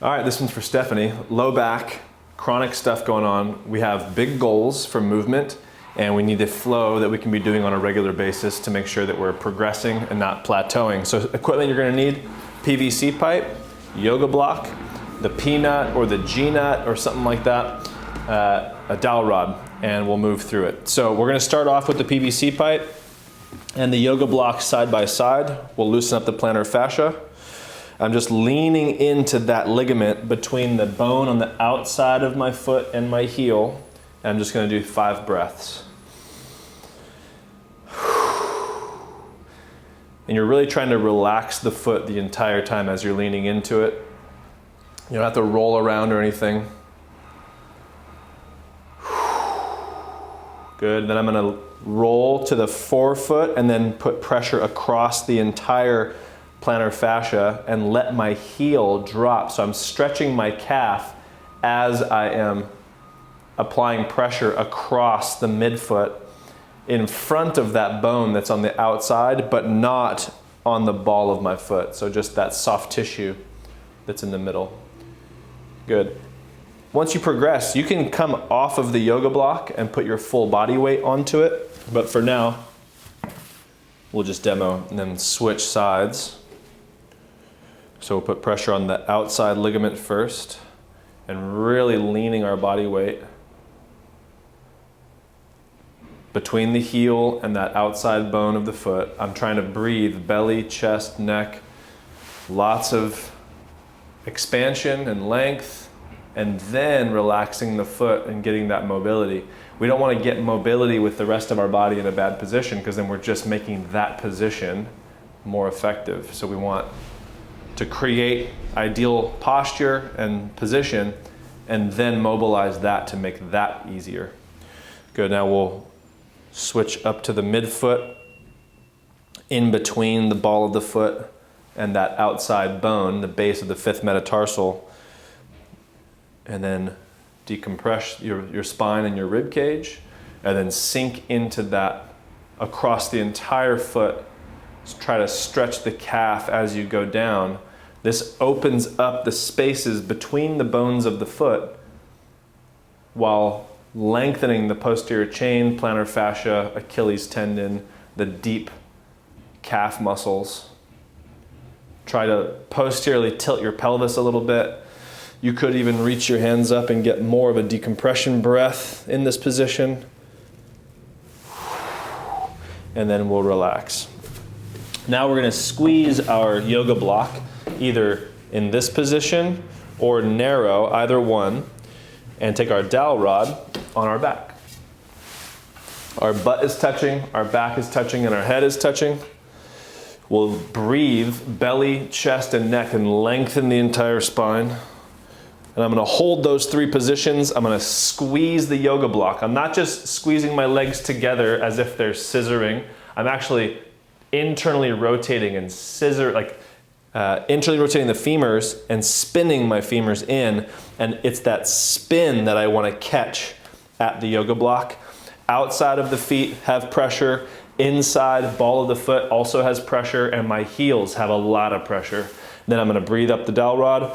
All right, this one's for Stephanie. Low back, chronic stuff going on. We have big goals for movement, and we need a flow that we can be doing on a regular basis to make sure that we're progressing and not plateauing. So equipment you're gonna need: PVC pipe, yoga block, the P-nut or the G-nut or something like that, a dowel rod, and we'll move through it. So we're gonna start off with the PVC pipe and the yoga block side by side. We'll loosen up the plantar fascia. I'm just leaning into that ligament between the bone on the outside of my foot and my heel. And I'm just gonna do 5 breaths. And you're really trying to relax the foot the entire time as you're leaning into it. You don't have to roll around or anything. Good, then I'm gonna roll to the forefoot and then put pressure across the entire plantar fascia and let my heel drop. So I'm stretching my calf as I am applying pressure across the midfoot in front of that bone that's on the outside, but not on the ball of my foot. So just that soft tissue that's in the middle. Good. Once you progress, you can come off of the yoga block and put your full body weight onto it. But for now, we'll just demo and then switch sides. So we'll put pressure on the outside ligament first and really leaning our body weight between the heel and that outside bone of the foot. I'm trying to breathe belly, chest, neck, lots of expansion and length, and then relaxing the foot and getting that mobility. We don't want to get mobility with the rest of our body in a bad position, because then we're just making that position more effective. So we want to create ideal posture and position and then mobilize that to make that easier. Good, now we'll switch up to the midfoot, in between the ball of the foot and that outside bone, the base of the 5th metatarsal, and then decompress your spine and your rib cage, and then sink into that across the entire foot. Just try to stretch the calf as you go down. This opens up the spaces between the bones of the foot while lengthening the posterior chain, plantar fascia, Achilles tendon, the deep calf muscles. Try to posteriorly tilt your pelvis a little bit. You could even reach your hands up and get more of a decompression breath in this position. And then we'll relax. Now we're gonna squeeze our yoga block either in this position or narrow, either one, and take our dowel rod on our back. Our butt is touching, our back is touching, and our head is touching. We'll breathe belly, chest, and neck and lengthen the entire spine. And I'm gonna hold those 3 positions. I'm gonna squeeze the yoga block. I'm not just squeezing my legs together as if they're scissoring. I'm actually internally rotating and internally rotating the femurs and spinning my femurs in. And it's that spin that I wanna catch at the yoga block. Outside of the feet have pressure. Inside ball of the foot also has pressure, and my heels have a lot of pressure. Then I'm gonna breathe up the dowel rod.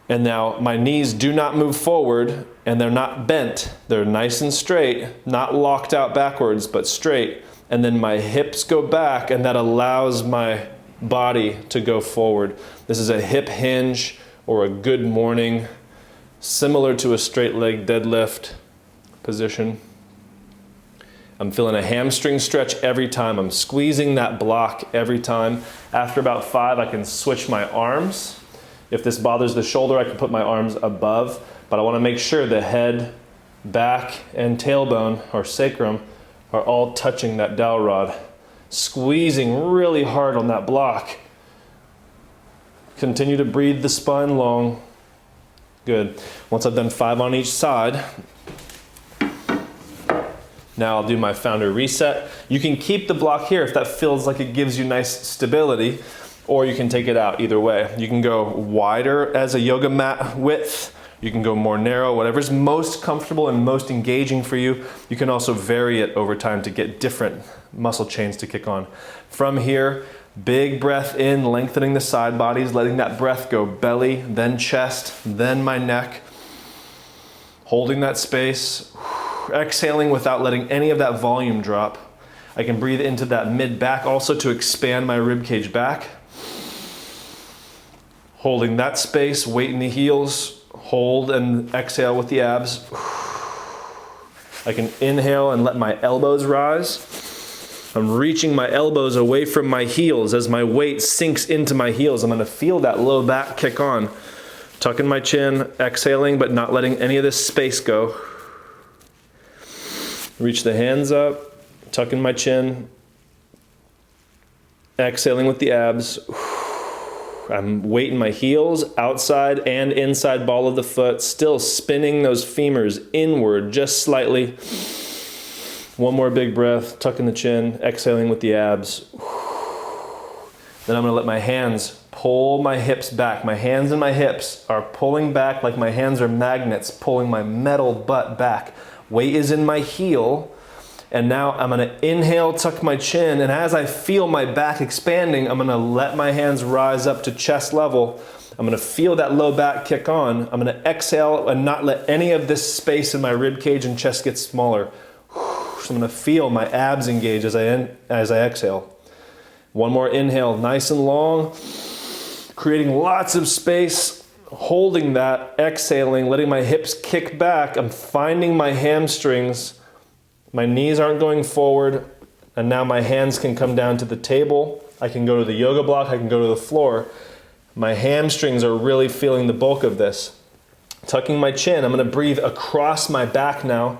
And now my knees do not move forward, and they're not bent. They're nice and straight, not locked out backwards, but straight. And then my hips go back, and that allows my body to go forward. This is a hip hinge or a good morning, similar to a straight leg deadlift position. I'm feeling a hamstring stretch every time. I'm squeezing that block every time. After about 5, I can switch my arms. If this bothers the shoulder, I can put my arms above, but I want to make sure the head, back, and tailbone or sacrum are all touching that dowel rod. Squeezing really hard on that block. Continue to breathe the spine long. Good. Once I've done 5 on each side, now I'll do my founder reset. You can keep the block here if that feels like it gives you nice stability, or you can take it out either way. You can go wider as a yoga mat width. You can go more narrow, whatever's most comfortable and most engaging for you. You can also vary it over time to get different muscle chains to kick on. From here, Big breath in, lengthening the side bodies, letting that breath go belly, then chest, then my neck. Holding that space. Exhaling without letting any of that volume drop. I can breathe into that mid back also to expand my rib cage back. Holding that space, weight in the heels. Hold and exhale with the abs. I can inhale and let my elbows rise. I'm reaching my elbows away from my heels as my weight sinks into my heels. I'm going to feel that low back kick on. Tucking my chin, exhaling, but not letting any of this space go. Reach the hands up, tucking my chin, exhaling with the abs. I'm weighting my heels, outside and inside ball of the foot, still spinning those femurs inward just slightly. One more big breath, tucking the chin, exhaling with the abs. Then I'm gonna let my hands pull my hips back. My hands and my hips are pulling back like my hands are magnets, pulling my metal butt back. Weight is in my heel. And now I'm gonna inhale, tuck my chin, and as I feel my back expanding, I'm gonna let my hands rise up to chest level. I'm gonna feel that low back kick on. I'm gonna exhale and not let any of this space in my rib cage and chest get smaller. So I'm gonna feel my abs engage as I exhale. One more inhale, nice and long, creating lots of space, holding that, exhaling, letting my hips kick back. I'm finding my hamstrings. My knees aren't going forward, and now my hands can come down to the table. I can go to the yoga block, I can go to the floor. My hamstrings are really feeling the bulk of this. Tucking my chin, I'm gonna breathe across my back now.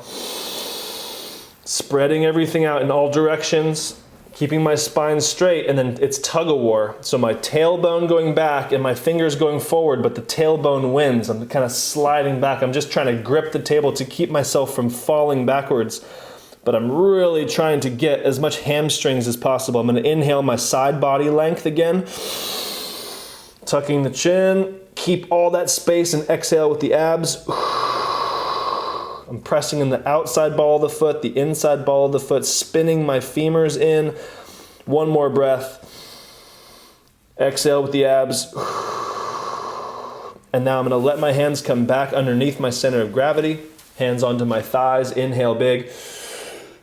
Spreading everything out in all directions, keeping my spine straight, and then it's tug of war. So my tailbone going back and my fingers going forward, but the tailbone wins. I'm kind of sliding back. I'm just trying to grip the table to keep myself from falling backwards. But I'm really trying to get as much hamstrings as possible. I'm gonna inhale my side body length again. Tucking the chin, keep all that space and exhale with the abs. I'm pressing in the outside ball of the foot, the inside ball of the foot, spinning my femurs in. One more breath. Exhale with the abs. And now I'm gonna let my hands come back underneath my center of gravity. Hands onto my thighs, inhale big.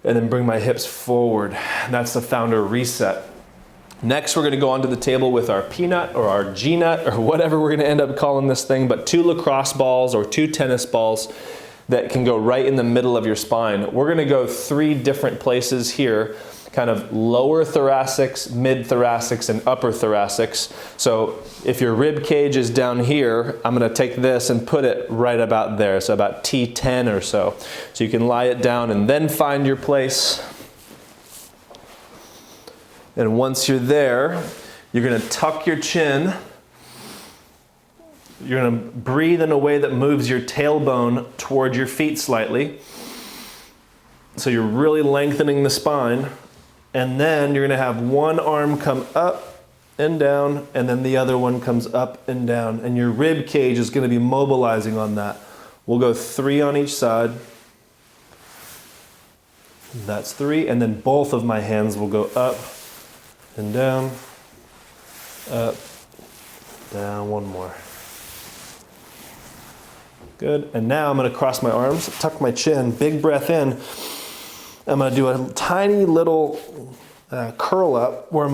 And then bring my hips forward. That's the founder reset. Next, we're gonna go onto the table with our peanut or our G-nut or whatever we're gonna end up calling this thing, but 2 lacrosse balls or 2 tennis balls that can go right in the middle of your spine. We're gonna go 3 different places here, kind of lower thoracics, mid thoracics, and upper thoracics. So if your rib cage is down here, I'm gonna take this and put it right about there, so about T10 or so. So you can lie it down and then find your place. And once you're there, you're gonna tuck your chin. You're gonna breathe in a way that moves your tailbone toward your feet slightly. So you're really lengthening the spine. And then you're gonna have one arm come up and down, and then the other one comes up and down. And your rib cage is gonna be mobilizing on that. We'll go 3 on each side. That's 3, and then both of my hands will go up and down, up, down, one more. Good, and now I'm gonna cross my arms, tuck my chin, big breath in. I'm gonna do a tiny little curl up where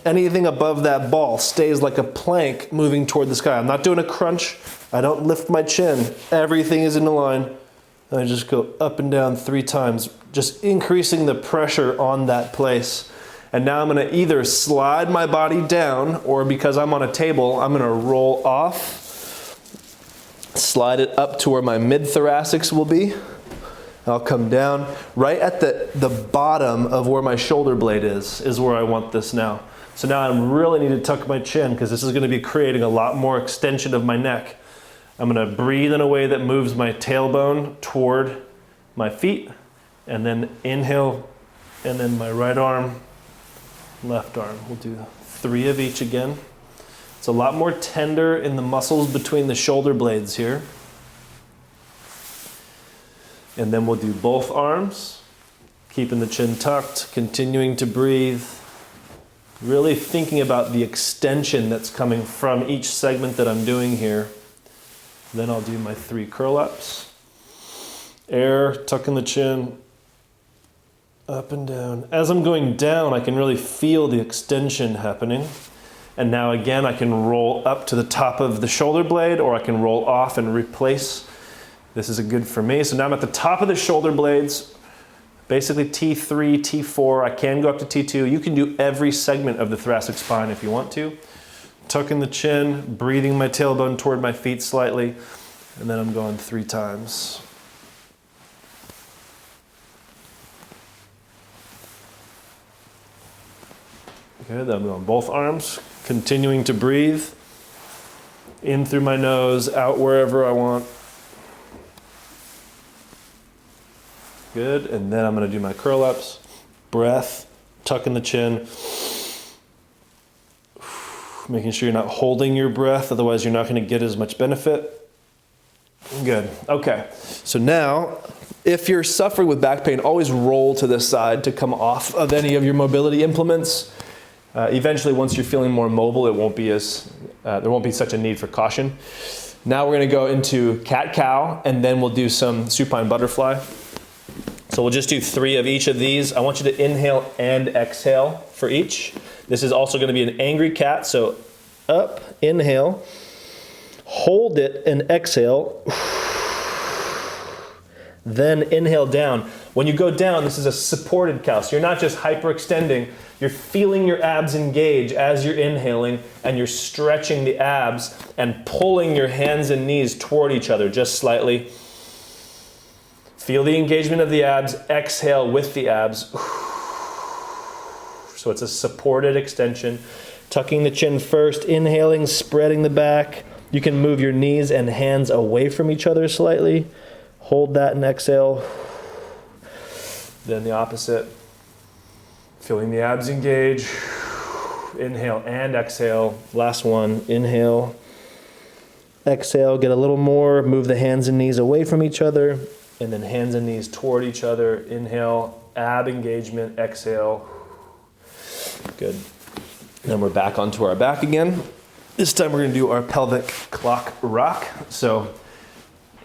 anything above that ball stays like a plank moving toward the sky. I'm not doing a crunch, I don't lift my chin. Everything is in a line. And I just go up and down 3 times, just increasing the pressure on that place. And now I'm gonna either slide my body down, or because I'm on a table, I'm gonna roll off, slide it up to where my mid-thoracics will be. I'll come down right at the bottom of where my shoulder blade is where I want this now. So now I really need to tuck my chin because this is going to be creating a lot more extension of my neck. I'm going to breathe in a way that moves my tailbone toward my feet, and then inhale, and then my right arm, left arm. We'll do 3 of each again. It's a lot more tender in the muscles between the shoulder blades here. And then we'll do both arms, keeping the chin tucked, continuing to breathe. Really thinking about the extension that's coming from each segment that I'm doing here. Then I'll do my 3 curl-ups. Air, tucking the chin, up and down. As I'm going down, I can really feel the extension happening. And now again, I can roll up to the top of the shoulder blade, or I can roll off and replace. This is good for me. So now I'm at the top of the shoulder blades, basically T3, T4. I can go up to T2. You can do every segment of the thoracic spine if you want to. Tucking the chin, breathing my tailbone toward my feet slightly, and then I'm going 3 times. Good, then I'm going both arms, continuing to breathe. In through my nose, out wherever I want. Good, and then I'm going to do my curl-ups. Breath, tucking the chin. Making sure you're not holding your breath, otherwise you're not going to get as much benefit. Good, okay. So now, if you're suffering with back pain, always roll to the side to come off of any of your mobility implements. Eventually, once you're feeling more mobile, it won't be there won't be such a need for caution. Now we're going to go into cat-cow, and then we'll do some supine butterfly. So we'll just do 3 of each of these. I want you to inhale and exhale for each. This is also going to be an angry cat, so up, inhale, hold it and exhale, then inhale down. When you go down, this is a supported cow, so you're not just hyperextending, you're feeling your abs engage as you're inhaling, and you're stretching the abs and pulling your hands and knees toward each other just slightly. Feel the engagement of the abs, exhale with the abs. So it's a supported extension. Tucking the chin first, inhaling, spreading the back. You can move your knees and hands away from each other slightly. Hold that and exhale. Then the opposite. Feeling the abs engage. Inhale and exhale. Last one, inhale. Exhale, get a little more. Move the hands and knees away from each other. And then hands and knees toward each other. Inhale, ab engagement, exhale. Good. Then we're back onto our back again. This time we're going to do our pelvic clock rock. So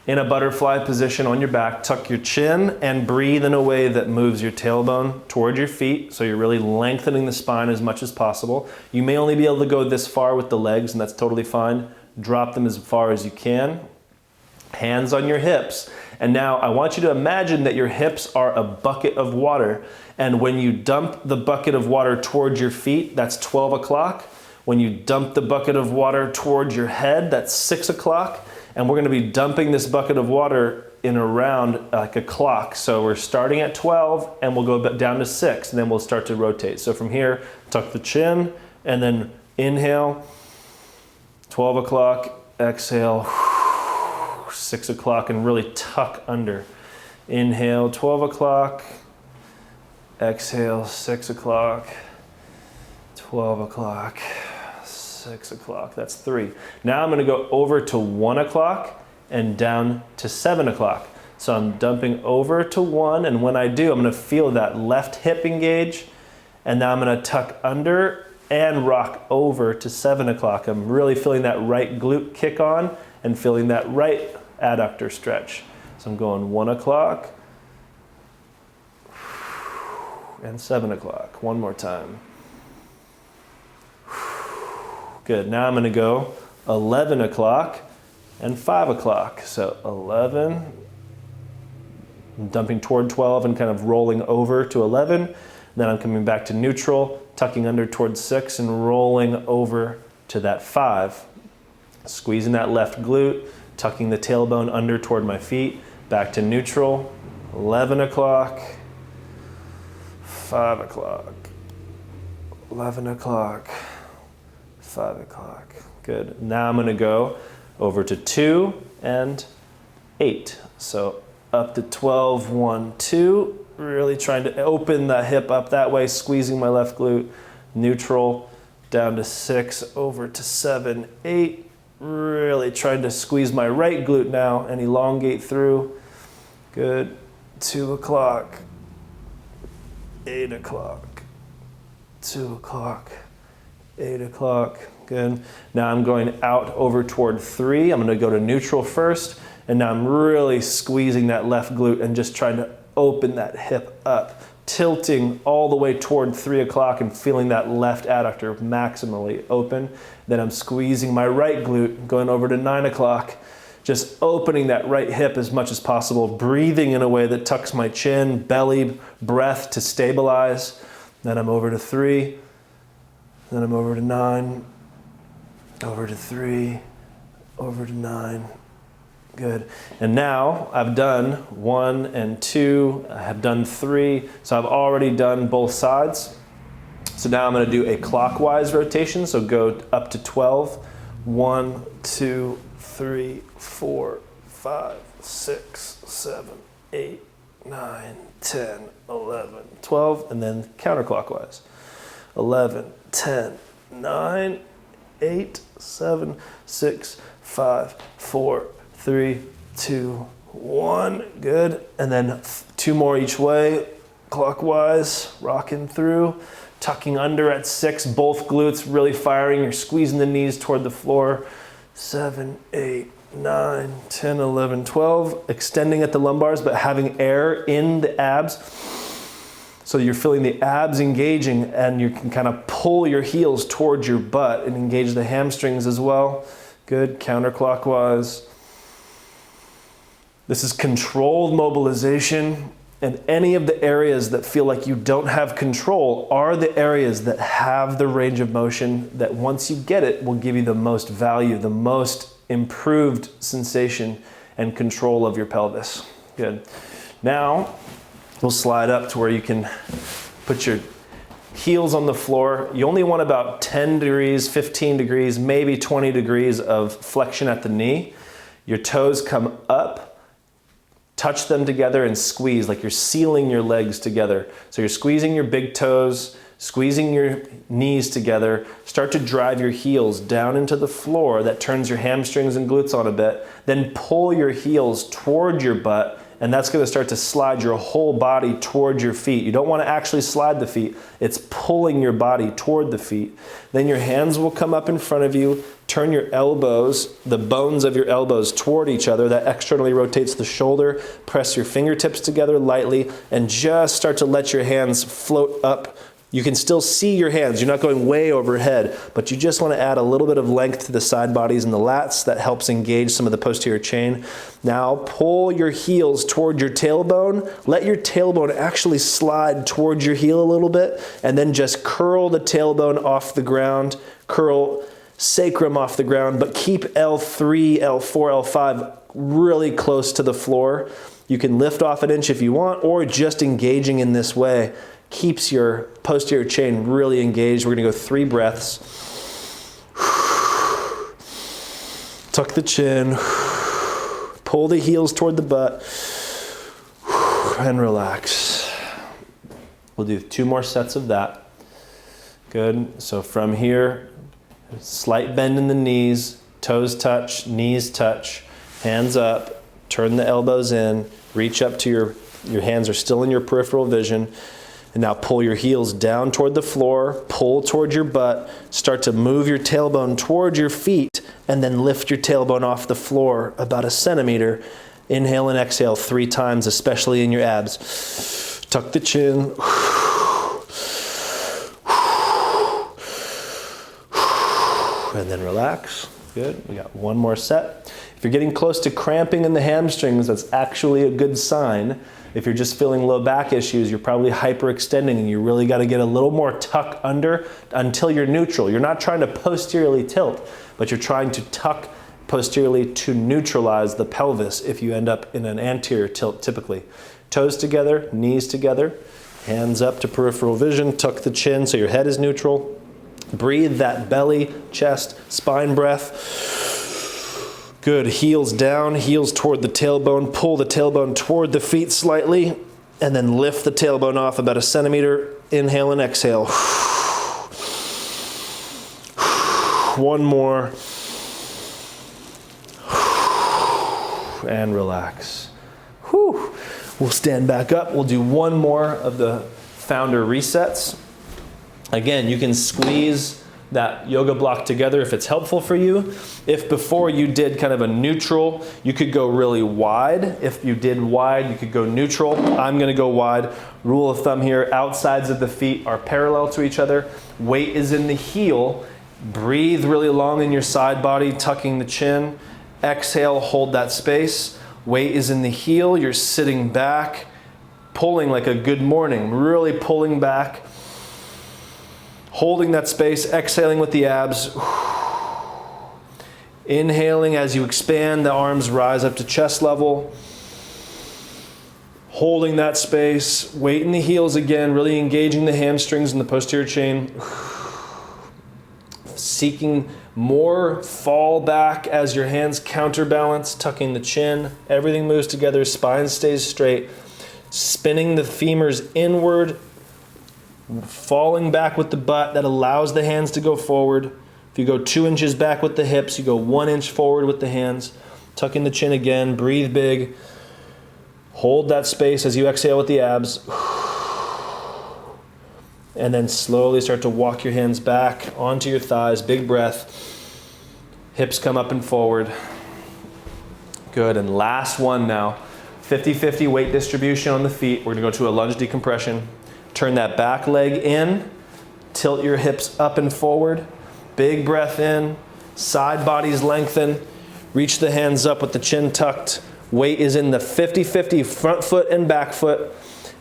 in a butterfly position on your back, tuck your chin and breathe in a way that moves your tailbone toward your feet. So you're really lengthening the spine as much as possible. You may only be able to go this far with the legs, and that's totally fine. Drop them as far as you can. Hands on your hips. And now I want you to imagine that your hips are a bucket of water. And when you dump the bucket of water towards your feet, that's 12 o'clock. When you dump the bucket of water towards your head, that's 6 o'clock. And we're going to be dumping this bucket of water in a round like a clock. So we're starting at 12 and we'll go down to 6, and then we'll start to rotate. So from here, tuck the chin and then inhale, 12 o'clock, exhale, 6 o'clock, and really tuck under. Inhale, 12 o'clock, exhale, 6 o'clock, 12 o'clock, 6 o'clock. That's 3. Now I'm going to go over to 1 o'clock and down to 7 o'clock. So I'm dumping over to 1, and when I do, I'm going to feel that left hip engage, and now I'm going to tuck under and rock over to 7 o'clock. I'm really feeling that right glute kick on and feeling that right adductor stretch. So I'm going 1 o'clock and 7 o'clock. One more time. Good. Now I'm going to go 11 o'clock and 5 o'clock. So 11, I'm dumping toward 12 and kind of rolling over to 11. Then I'm coming back to neutral, tucking under towards 6 and rolling over to that 5. Squeezing that left glute, tucking the tailbone under toward my feet, back to neutral, 11 o'clock, 5 o'clock, 11 o'clock, 5 o'clock. Good. Now I'm going to go over to 2 and 8. So up to 12, 1, 2. Really trying to open the hip up that way, squeezing my left glute, neutral, down to 6, over to 7, 8. Really trying to squeeze my right glute now and elongate through. Good. 2 o'clock, 8 o'clock, 2 o'clock, 8 o'clock, good. Now I'm going out over toward 3. I'm gonna go to neutral first, and now I'm really squeezing that left glute and just trying to open that hip up, tilting all the way toward 3 o'clock and feeling that left adductor maximally open. Then I'm squeezing my right glute, going over to 9 o'clock, just opening that right hip as much as possible, breathing in a way that tucks my chin, belly, breath to stabilize. Then I'm over to 3, then I'm over to 9, over to 3, over to 9. Good. And now I've done 1 and 2, I have done 3, so I've already done both sides. So now I'm going to do a clockwise rotation, so go up to 12. 1, 2, 3, 4, 5, 6, 7, 8, 9, 10, 11, 12, and then counterclockwise. 11, 10, 9, 8, 7, 6, 5, 4, 3, 2, 1, good. And then 2 more each way, clockwise, rocking through, tucking under at 6, both glutes really firing, you're squeezing the knees toward the floor. 7, 8, 9, 10, 11, 12, extending at the lumbars, but having air in the abs. So you're feeling the abs engaging, and you can kind of pull your heels towards your butt and engage the hamstrings as well. Good, counterclockwise. This is controlled mobilization, and any of the areas that feel like you don't have control are the areas that have the range of motion that once you get it will give you the most value, the most improved sensation and control of your pelvis. Good. Now we'll slide up to where you can put your heels on the floor. You only want about 10 degrees, 15 degrees, maybe 20 degrees of flexion at the knee. Your toes come up. Touch them together and squeeze like you're sealing your legs together. So you're squeezing your big toes, squeezing your knees together. Start to drive your heels down into the floor. That turns your hamstrings and glutes on a bit. Then pull your heels toward your butt, and that's going to start to slide your whole body toward your feet. You don't want to actually slide the feet. It's pulling your body toward the feet. Then your hands will come up in front of you. Turn your elbows, the bones of your elbows toward each other. That externally rotates the shoulder. Press your fingertips together lightly and just start to let your hands float up. You can still see your hands. You're not going way overhead, but you just want to add a little bit of length to the side bodies and the lats. That helps engage some of the posterior chain. Now pull your heels toward your tailbone. Let your tailbone actually slide towards your heel a little bit, and then just curl the tailbone off the ground. Curl sacrum off the ground, but keep L3, L4, L5 really close to the floor. You can lift off an inch if you want, or just engaging in this way keeps your posterior chain really engaged. We're gonna go 3 breaths. Tuck the chin, pull the heels toward the butt, and relax. We'll do 2 more sets of that. Good, so from here, slight bend in the knees, toes touch, knees touch, hands up, turn the elbows in, reach up to your hands are still in your peripheral vision, and now pull your heels down toward the floor, pull toward your butt, start to move your tailbone toward your feet, and then lift your tailbone off the floor about 1 centimeter. Inhale and exhale 3 times, especially in your abs. Tuck the chin. And then relax. Good. We got 1 more set. If you're getting close to cramping in the hamstrings, that's actually a good sign. If you're just feeling low back issues, you're probably hyperextending, and you really got to get a little more tuck under until you're neutral. You're not trying to posteriorly tilt, but you're trying to tuck posteriorly to neutralize the pelvis if you end up in an anterior tilt typically. Toes together, knees together, hands up to peripheral vision, tuck the chin so your head is neutral. Breathe that belly, chest, spine breath. Good, heels down, heels toward the tailbone. Pull the tailbone toward the feet slightly, and then lift the tailbone off about 1 centimeter. Inhale and exhale. 1 more. And relax. Whew. We'll stand back up. We'll do 1 more of the founder resets. Again, you can squeeze that yoga block together if it's helpful for you. If before you did kind of a neutral, you could go really wide. If you did wide, you could go neutral. I'm gonna go wide. Rule of thumb here, outsides of the feet are parallel to each other. Weight is in the heel. Breathe really long in your side body, tucking the chin. Exhale, hold that space. Weight is in the heel, you're sitting back, pulling like a good morning, really pulling back. Holding that space, exhaling with the abs. Inhaling as you expand, the arms rise up to chest level. Holding that space, weight in the heels again, really engaging the hamstrings and the posterior chain. Seeking more fall back as your hands counterbalance, tucking the chin. Everything moves together, spine stays straight. Spinning the femurs inward, falling back with the butt. That allows the hands to go forward. If you go 2 inches back with the hips, you go 1 inch forward with the hands. Tucking the chin again, breathe big. Hold that space as you exhale with the abs. And then slowly start to walk your hands back onto your thighs. Big breath. Hips come up and forward. Good, and last one now. 50-50 weight distribution on the feet. We're gonna go to a lunge decompression. Turn that back leg in. Tilt your hips up and forward. Big breath in. Side bodies lengthen. Reach the hands up with the chin tucked. Weight is in the 50-50 front foot and back foot.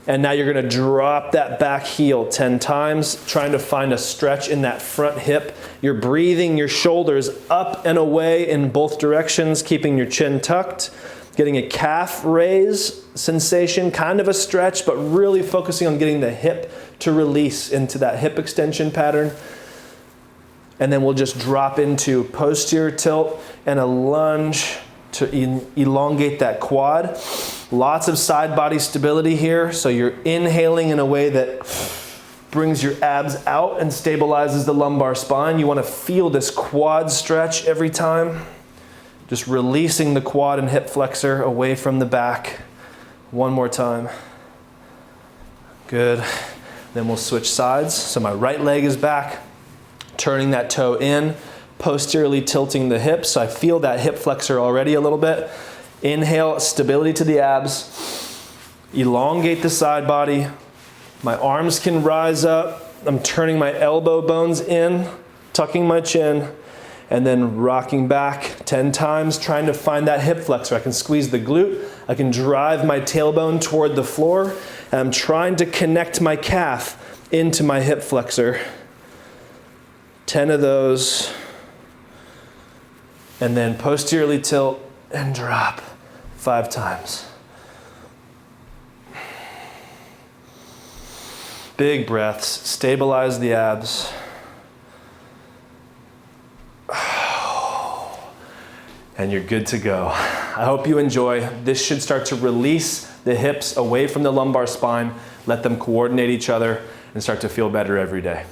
And now you're gonna drop that back heel 10 times, trying to find a stretch in that front hip. You're breathing your shoulders up and away in both directions, keeping your chin tucked, getting a calf raise sensation, kind of a stretch, but really focusing on getting the hip to release into that hip extension pattern. And then we'll just drop into posterior tilt and a lunge to elongate that quad. Lots of side body stability here. So you're inhaling in a way that brings your abs out and stabilizes the lumbar spine. You want to feel this quad stretch every time. Just releasing the quad and hip flexor away from the back. One more time. Good. Then we'll switch sides. So my right leg is back, turning that toe in, posteriorly tilting the hips. So I feel that hip flexor already a little bit. Inhale, stability to the abs. Elongate the side body. My arms can rise up. I'm turning my elbow bones in, tucking my chin, and then rocking back 10 times, trying to find that hip flexor. I can squeeze the glute. I can drive my tailbone toward the floor, and I'm trying to connect my calf into my hip flexor. 10 of those. And then posteriorly tilt and drop 5 times. Big breaths, stabilize the abs. And you're good to go. I hope you enjoy. This should start to release the hips away from the lumbar spine, let them coordinate each other, and start to feel better every day.